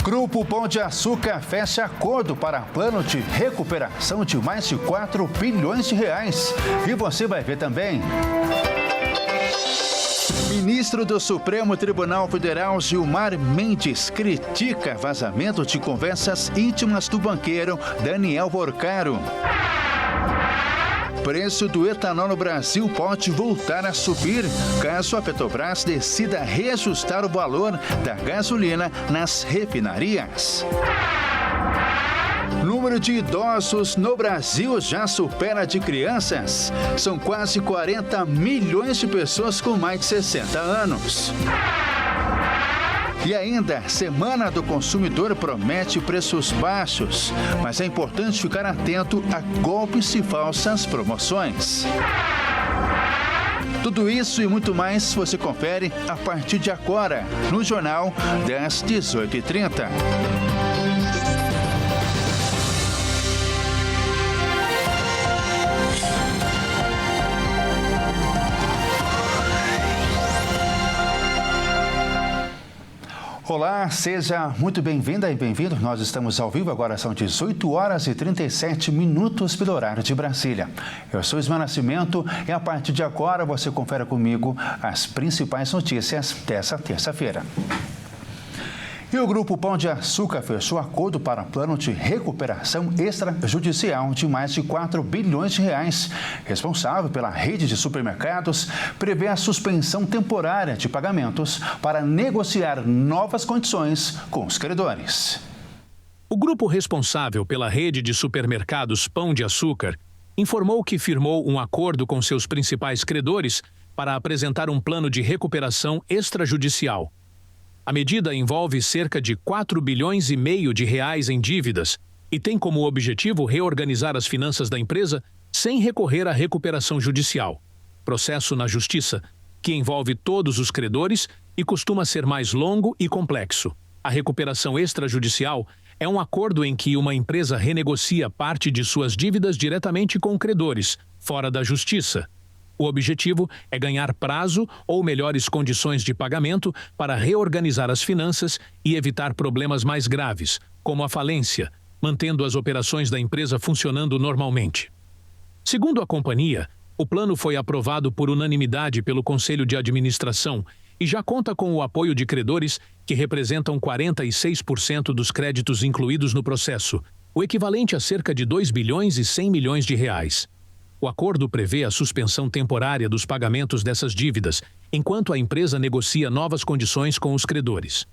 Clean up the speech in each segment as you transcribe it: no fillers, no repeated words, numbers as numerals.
Grupo Pão de Açúcar fecha acordo para plano de recuperação de mais de 4 bilhões de reais. E você vai ver também. Ministro do Supremo Tribunal Federal, Gilmar Mendes, critica vazamento de conversas íntimas do banqueiro Daniel Vorcaro. Preço do etanol no Brasil pode voltar a subir caso a Petrobras decida reajustar o valor da gasolina nas refinarias. Número de idosos no Brasil já supera de crianças. São quase 40 milhões de pessoas com mais de 60 anos. E ainda, Semana do Consumidor promete preços baixos, mas é importante ficar atento a golpes e falsas promoções. Tudo isso e muito mais você confere a partir de agora, no Jornal das 18h30. Olá, seja muito bem-vinda e bem-vindo. Nós estamos ao vivo, agora são 18 horas e 37 minutos pelo horário de Brasília. Eu sou Ismael Nascimento e a partir de agora você confere comigo as principais notícias dessa terça-feira. E o Grupo Pão de Açúcar fechou acordo para plano de recuperação extrajudicial de mais de 4 bilhões de reais. Responsável pela rede de supermercados, prevê a suspensão temporária de pagamentos para negociar novas condições com os credores. O grupo responsável pela rede de supermercados Pão de Açúcar informou que firmou um acordo com seus principais credores para apresentar um plano de recuperação extrajudicial. A medida envolve cerca de 4 bilhões e meio de reais em dívidas e tem como objetivo reorganizar as finanças da empresa sem recorrer à recuperação judicial. Processo na Justiça, que envolve todos os credores e costuma ser mais longo e complexo. A recuperação extrajudicial é um acordo em que uma empresa renegocia parte de suas dívidas diretamente com credores, fora da Justiça. O objetivo é ganhar prazo ou melhores condições de pagamento para reorganizar as finanças e evitar problemas mais graves, como a falência, mantendo as operações da empresa funcionando normalmente. Segundo a companhia, o plano foi aprovado por unanimidade pelo Conselho de Administração e já conta com o apoio de credores que representam 46% dos créditos incluídos no processo, o equivalente a cerca de 2 bilhões e 100 milhões de reais. O acordo prevê a suspensão temporária dos pagamentos dessas dívidas, enquanto a empresa negocia novas condições com os credores.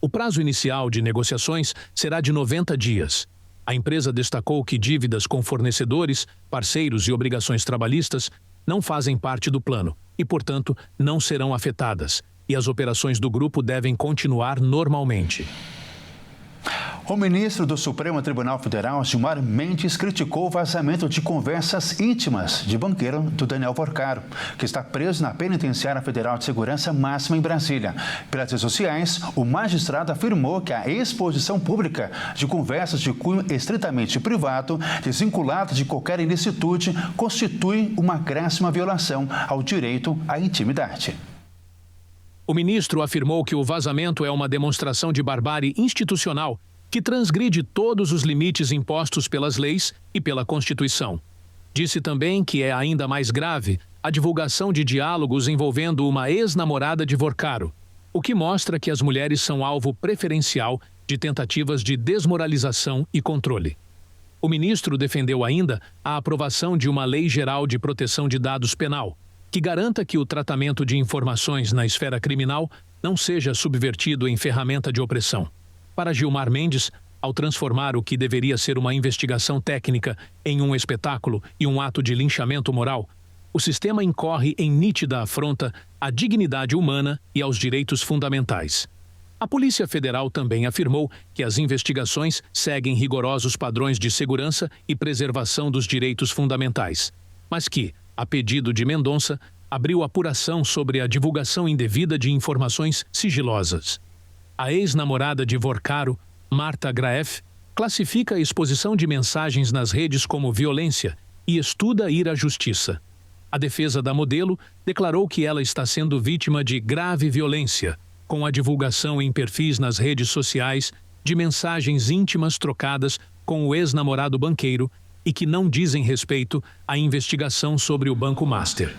O prazo inicial de negociações será de 90 dias. A empresa destacou que dívidas com fornecedores, parceiros e obrigações trabalhistas não fazem parte do plano e, portanto, não serão afetadas, e as operações do grupo devem continuar normalmente. O ministro do Supremo Tribunal Federal, Gilmar Mendes, criticou o vazamento de conversas íntimas de banqueiro do Daniel Vorcaro, que está preso na Penitenciária Federal de Segurança Máxima em Brasília. Pelas redes sociais, o magistrado afirmou que a exposição pública de conversas de cunho estritamente privado, desvinculada de qualquer ilicitude, constitui uma gravíssima violação ao direito à intimidade. O ministro afirmou que o vazamento é uma demonstração de barbárie institucional que transgride todos os limites impostos pelas leis e pela Constituição. Disse também que é ainda mais grave a divulgação de diálogos envolvendo uma ex-namorada de Vorcaro, o que mostra que as mulheres são alvo preferencial de tentativas de desmoralização e controle. O ministro defendeu ainda a aprovação de uma Lei Geral de Proteção de Dados Penal, que garanta que o tratamento de informações na esfera criminal não seja subvertido em ferramenta de opressão. Para Gilmar Mendes, ao transformar o que deveria ser uma investigação técnica em um espetáculo e um ato de linchamento moral, o sistema incorre em nítida afronta à dignidade humana e aos direitos fundamentais. A Polícia Federal também afirmou que as investigações seguem rigorosos padrões de segurança e preservação dos direitos fundamentais, mas que, a pedido de Mendonça, abriu apuração sobre a divulgação indevida de informações sigilosas. A ex-namorada de Vorcaro, Marta Graeff, classifica a exposição de mensagens nas redes como violência e estuda ir à justiça. A defesa da modelo declarou que ela está sendo vítima de grave violência, com a divulgação em perfis nas redes sociais de mensagens íntimas trocadas com o ex-namorado banqueiro e que não dizem respeito à investigação sobre o Banco Master.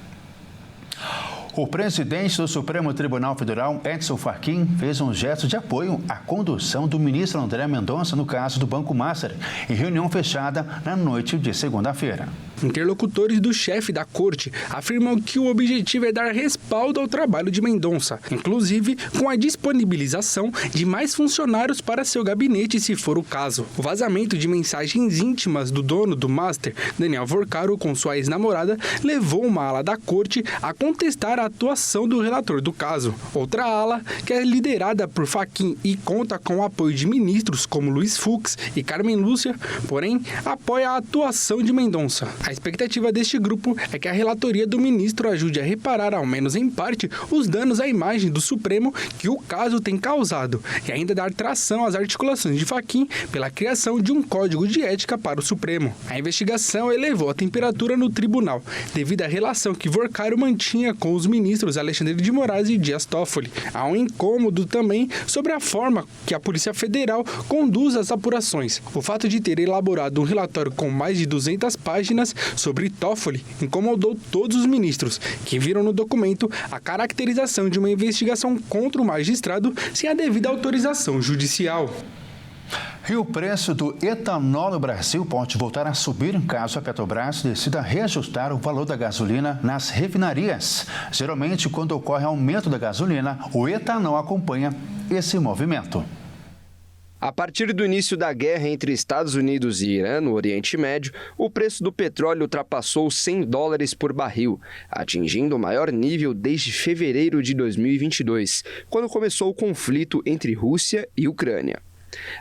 O presidente do Supremo Tribunal Federal, Edson Fachin, fez um gesto de apoio à condução do ministro André Mendonça no caso do Banco Master, em reunião fechada na noite de segunda-feira. Interlocutores do chefe da corte afirmam que o objetivo é dar respaldo ao trabalho de Mendonça, inclusive com a disponibilização de mais funcionários para seu gabinete, se for o caso. O vazamento de mensagens íntimas do dono do Master, Daniel Vorcaro, com sua ex-namorada, levou uma ala da corte a contestar a atuação do relator do caso. Outra ala, que é liderada por Fachin e conta com o apoio de ministros como Luiz Fux e Carmen Lúcia, porém, apoia a atuação de Mendonça. A expectativa deste grupo é que a relatoria do ministro ajude a reparar, ao menos em parte, os danos à imagem do Supremo que o caso tem causado e ainda dar tração às articulações de Fachin pela criação de um código de ética para o Supremo. A investigação elevou a temperatura no tribunal devido à relação que Vorcaro mantinha com os ministros Alexandre de Moraes e Dias Toffoli. Há um incômodo também sobre a forma que a Polícia Federal conduz as apurações. O fato de ter elaborado um relatório com mais de 200 páginas sobre Toffoli incomodou todos os ministros, que viram no documento a caracterização de uma investigação contra o magistrado sem a devida autorização judicial. E o preço do etanol no Brasil pode voltar a subir caso a Petrobras decida reajustar o valor da gasolina nas refinarias. Geralmente, quando ocorre aumento da gasolina, o etanol acompanha esse movimento. A partir do início da guerra entre Estados Unidos e Irã, no Oriente Médio, o preço do petróleo ultrapassou $100 por barril, atingindo o maior nível desde fevereiro de 2022, quando começou o conflito entre Rússia e Ucrânia.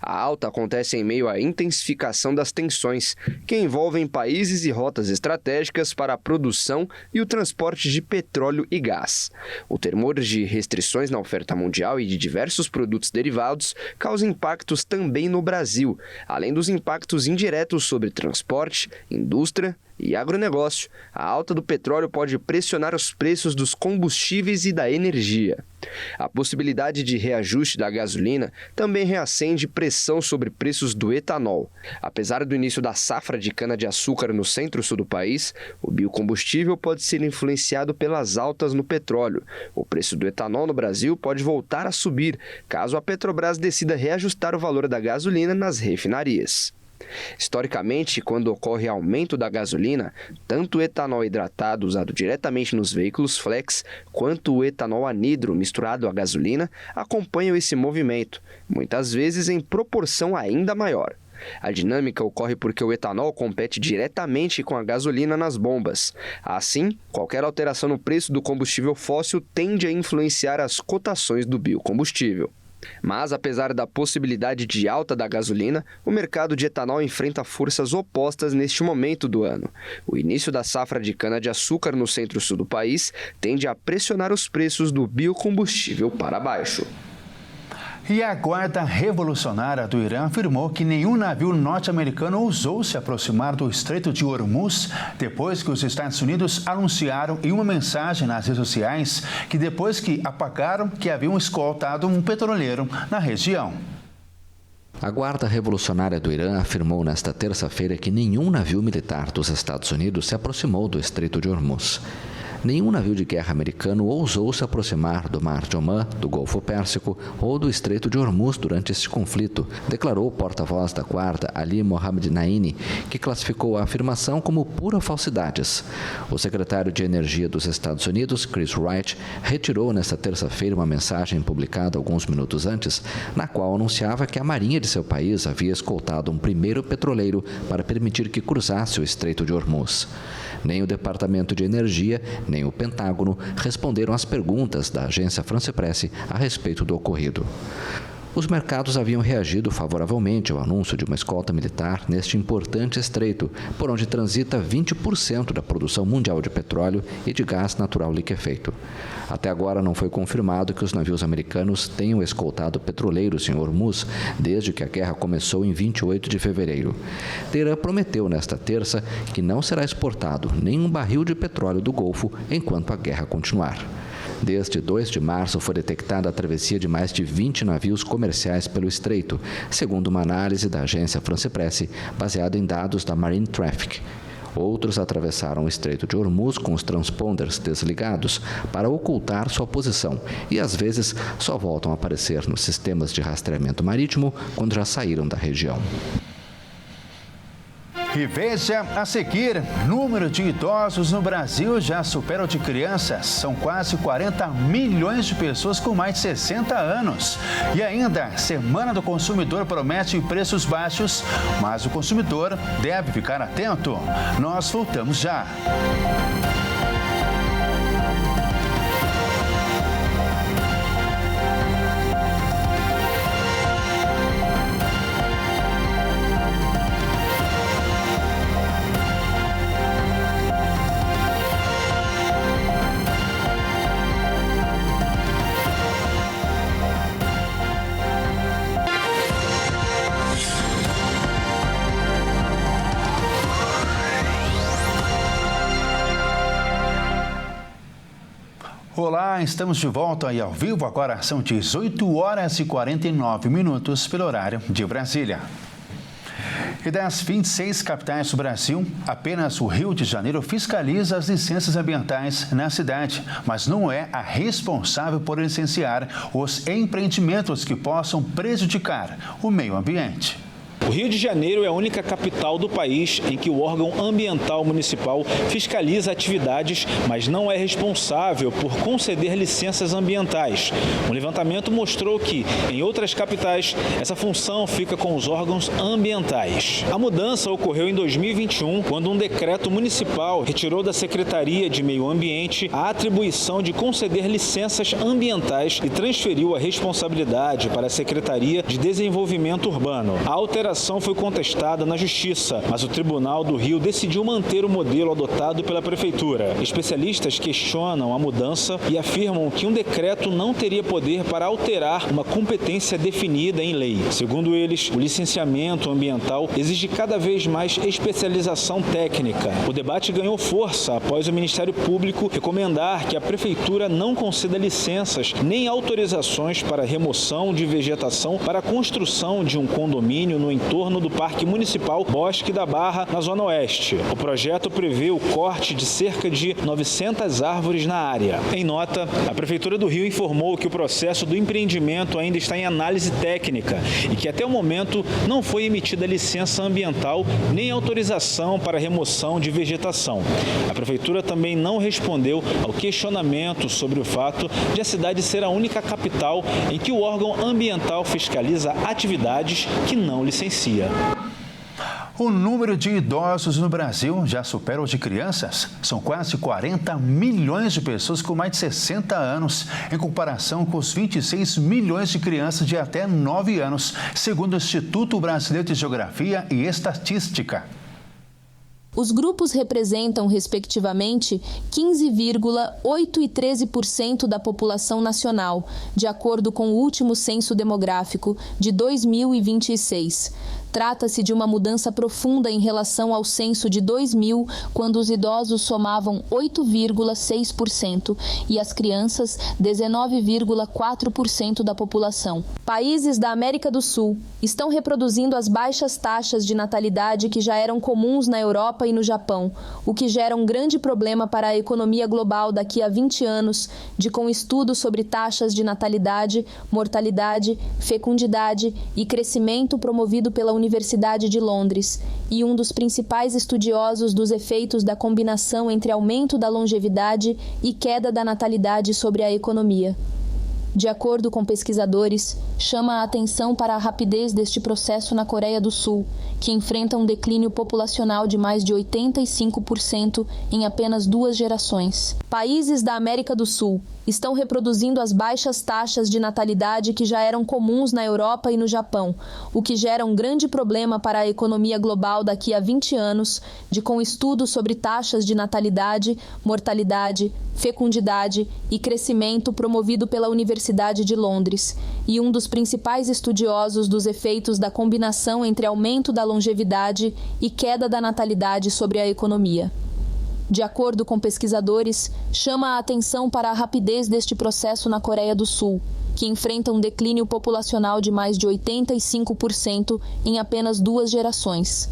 A alta acontece em meio à intensificação das tensões, que envolvem países e rotas estratégicas para a produção e o transporte de petróleo e gás. O temor de restrições na oferta mundial e de diversos produtos derivados causa impactos também no Brasil, além dos impactos indiretos sobre transporte, indústria e agronegócio. A alta do petróleo pode pressionar os preços dos combustíveis e da energia. A possibilidade de reajuste da gasolina também reacende pressão sobre preços do etanol. Apesar do início da safra de cana-de-açúcar no centro-sul do país, o biocombustível pode ser influenciado pelas altas no petróleo. O preço do etanol no Brasil pode voltar a subir, caso a Petrobras decida reajustar o valor da gasolina nas refinarias. Historicamente, quando ocorre aumento da gasolina, tanto o etanol hidratado usado diretamente nos veículos flex, quanto o etanol anidro misturado à gasolina acompanham esse movimento, muitas vezes em proporção ainda maior. A dinâmica ocorre porque o etanol compete diretamente com a gasolina nas bombas. Assim, qualquer alteração no preço do combustível fóssil tende a influenciar as cotações do biocombustível. Mas, apesar da possibilidade de alta da gasolina, o mercado de etanol enfrenta forças opostas neste momento do ano. O início da safra de cana-de-açúcar no centro-sul do país tende a pressionar os preços do biocombustível para baixo. E a Guarda Revolucionária do Irã afirmou que nenhum navio norte-americano ousou se aproximar do Estreito de Hormuz depois que os Estados Unidos anunciaram em uma mensagem nas redes sociais que depois que apagaram que haviam escoltado um petroleiro na região. A Guarda Revolucionária do Irã afirmou nesta terça-feira que nenhum navio militar dos Estados Unidos se aproximou do Estreito de Hormuz. Nenhum navio de guerra americano ousou se aproximar do Mar de Omã, do Golfo Pérsico ou do Estreito de Hormuz durante este conflito, declarou o porta-voz da Guarda, Ali Mohammed Naini, que classificou a afirmação como pura falsidades. O secretário de Energia dos Estados Unidos, Chris Wright, retirou nesta terça-feira uma mensagem publicada alguns minutos antes, na qual anunciava que a marinha de seu país havia escoltado um primeiro petroleiro para permitir que cruzasse o Estreito de Hormuz. Nem o Departamento de Energia, nem o Pentágono responderam às perguntas da agência France Presse a respeito do ocorrido. Os mercados haviam reagido favoravelmente ao anúncio de uma escolta militar neste importante estreito, por onde transita 20% da produção mundial de petróleo e de gás natural liquefeito. Até agora não foi confirmado que os navios americanos tenham escoltado petroleiros em Hormuz desde que a guerra começou em 28 de fevereiro. Teherã prometeu nesta terça que não será exportado nenhum barril de petróleo do Golfo enquanto a guerra continuar. Desde 2 de março foi detectada a travessia de mais de 20 navios comerciais pelo estreito, segundo uma análise da agência France Presse, baseada em dados da Marine Traffic. Outros atravessaram o Estreito de Hormuz com os transponders desligados para ocultar sua posição e, às vezes, só voltam a aparecer nos sistemas de rastreamento marítimo quando já saíram da região. E veja a seguir, número de idosos no Brasil já supera o de crianças. São quase 40 milhões de pessoas com mais de 60 anos. E ainda, Semana do Consumidor promete preços baixos, mas o consumidor deve ficar atento. Nós voltamos já. Olá, estamos de volta aí ao vivo. Agora são 18 horas e 49 minutos pelo horário de Brasília. E das 26 capitais do Brasil, apenas o Rio de Janeiro fiscaliza as licenças ambientais na cidade, mas não é a responsável por licenciar os empreendimentos que possam prejudicar o meio ambiente. O Rio de Janeiro é a única capital do país em que o órgão ambiental municipal fiscaliza atividades, mas não é responsável por conceder licenças ambientais. Um levantamento mostrou que, em outras capitais, essa função fica com os órgãos ambientais. A mudança ocorreu em 2021, quando um decreto municipal retirou da Secretaria de Meio Ambiente a atribuição de conceder licenças ambientais e transferiu a responsabilidade para a Secretaria de Desenvolvimento Urbano. A alteração foi contestada na Justiça, mas o Tribunal do Rio decidiu manter o modelo adotado pela Prefeitura. Especialistas questionam a mudança e afirmam que um decreto não teria poder para alterar uma competência definida em lei. Segundo eles, o licenciamento ambiental exige cada vez mais especialização técnica. O debate ganhou força após o Ministério Público recomendar que a Prefeitura não conceda licenças nem autorizações para remoção de vegetação para a construção de um condomínio no entorno do Parque Municipal Bosque da Barra, na Zona Oeste. O projeto prevê o corte de cerca de 900 árvores na área. Em nota, a Prefeitura do Rio informou que o processo do empreendimento ainda está em análise técnica e que até o momento não foi emitida licença ambiental nem autorização para remoção de vegetação. A Prefeitura também não respondeu ao questionamento sobre o fato de a cidade ser a única capital em que o órgão ambiental fiscaliza atividades que não licencia. O número de idosos no Brasil já supera o de crianças. São quase 40 milhões de pessoas com mais de 60 anos, em comparação com os 26 milhões de crianças de até 9 anos, segundo o Instituto Brasileiro de Geografia e Estatística. Os grupos representam, respectivamente, 15,8% e 13% da população nacional, de acordo com o último censo demográfico de 2026. Trata-se de uma mudança profunda em relação ao censo de 2000, quando os idosos somavam 8,6% e as crianças 19,4% da população. Países da América do Sul estão reproduzindo as baixas taxas de natalidade que já eram comuns na Europa e no Japão, o que gera um grande problema para a economia global daqui a 20 anos, com estudos sobre taxas de natalidade, mortalidade, fecundidade e crescimento promovido pela Universidade de Londres, e um dos principais estudiosos dos efeitos da combinação entre aumento da longevidade e queda da natalidade sobre a economia. De acordo com pesquisadores, chama a atenção para a rapidez deste processo na Coreia do Sul, que enfrenta um declínio populacional de mais de 85% em apenas 2 gerações. Países da América do Sul estão reproduzindo as baixas taxas de natalidade que já eram comuns na Europa e no Japão, o que gera um grande problema para a economia global daqui a 20 anos, com estudos sobre taxas de natalidade, mortalidade, fecundidade e crescimento promovido pela Universidade de Londres, e um dos principais estudiosos dos efeitos da combinação entre aumento da longevidade e queda da natalidade sobre a economia. De acordo com pesquisadores, chama a atenção para a rapidez deste processo na Coreia do Sul, que enfrenta um declínio populacional de mais de 85% em apenas 2 gerações.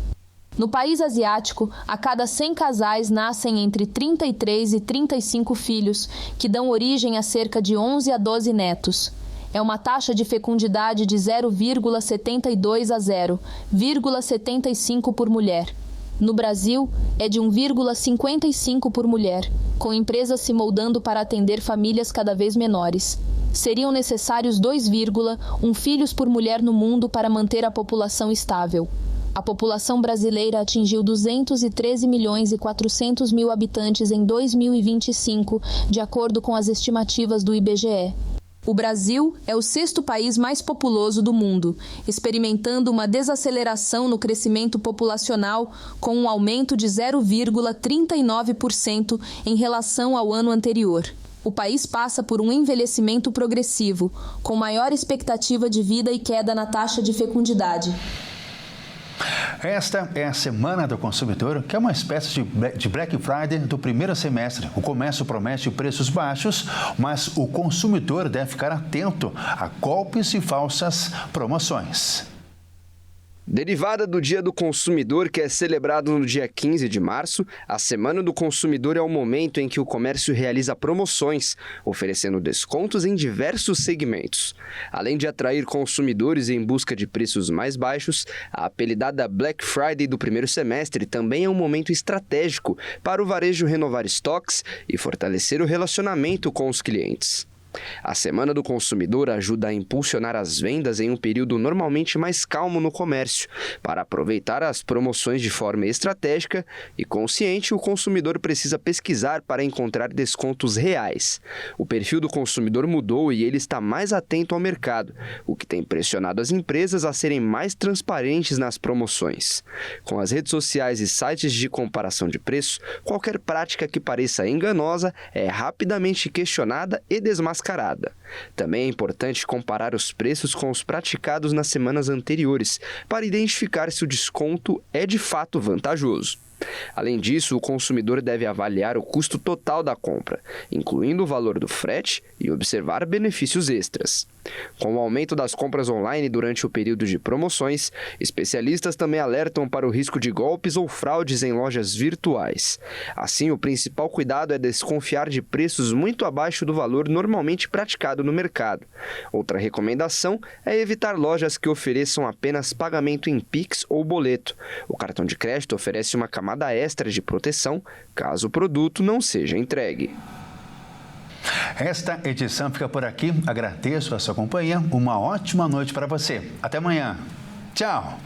No país asiático, a cada 100 casais nascem entre 33 e 35 filhos, que dão origem a cerca de 11 a 12 netos. É uma taxa de fecundidade de 0,72 a 0,75 por mulher. No Brasil, é de 1,55 por mulher, com empresas se moldando para atender famílias cada vez menores. Seriam necessários 2,1 filhos por mulher no mundo para manter a população estável. A população brasileira atingiu 213 milhões e 400 mil habitantes em 2025, de acordo com as estimativas do IBGE. O Brasil é o 6º país mais populoso do mundo, experimentando uma desaceleração no crescimento populacional com um aumento de 0,39% em relação ao ano anterior. O país passa por um envelhecimento progressivo, com maior expectativa de vida e queda na taxa de fecundidade. Esta é a Semana do Consumidor, que é uma espécie de Black Friday do primeiro semestre. O comércio promete preços baixos, mas o consumidor deve ficar atento a golpes e falsas promoções. Derivada do Dia do Consumidor, que é celebrado no dia 15 de março, a Semana do Consumidor é o momento em que o comércio realiza promoções, oferecendo descontos em diversos segmentos. Além de atrair consumidores em busca de preços mais baixos, a apelidada Black Friday do primeiro semestre também é um momento estratégico para o varejo renovar estoques e fortalecer o relacionamento com os clientes. A Semana do Consumidor ajuda a impulsionar as vendas em um período normalmente mais calmo no comércio. Para aproveitar as promoções de forma estratégica e consciente, o consumidor precisa pesquisar para encontrar descontos reais. O perfil do consumidor mudou e ele está mais atento ao mercado, o que tem pressionado as empresas a serem mais transparentes nas promoções. Com as redes sociais e sites de comparação de preço, qualquer prática que pareça enganosa é rapidamente questionada e desmascarada. Também é importante comparar os preços com os praticados nas semanas anteriores, para identificar se o desconto é de fato vantajoso. Além disso, o consumidor deve avaliar o custo total da compra, incluindo o valor do frete e observar benefícios extras. Com o aumento das compras online durante o período de promoções, especialistas também alertam para o risco de golpes ou fraudes em lojas virtuais. Assim, o principal cuidado é desconfiar de preços muito abaixo do valor normalmente praticado no mercado. Outra recomendação é evitar lojas que ofereçam apenas pagamento em Pix ou boleto. O cartão de crédito oferece uma camada extra de proteção caso o produto não seja entregue. Esta edição fica por aqui. Agradeço a sua companhia. Uma ótima noite para você. Até amanhã. Tchau.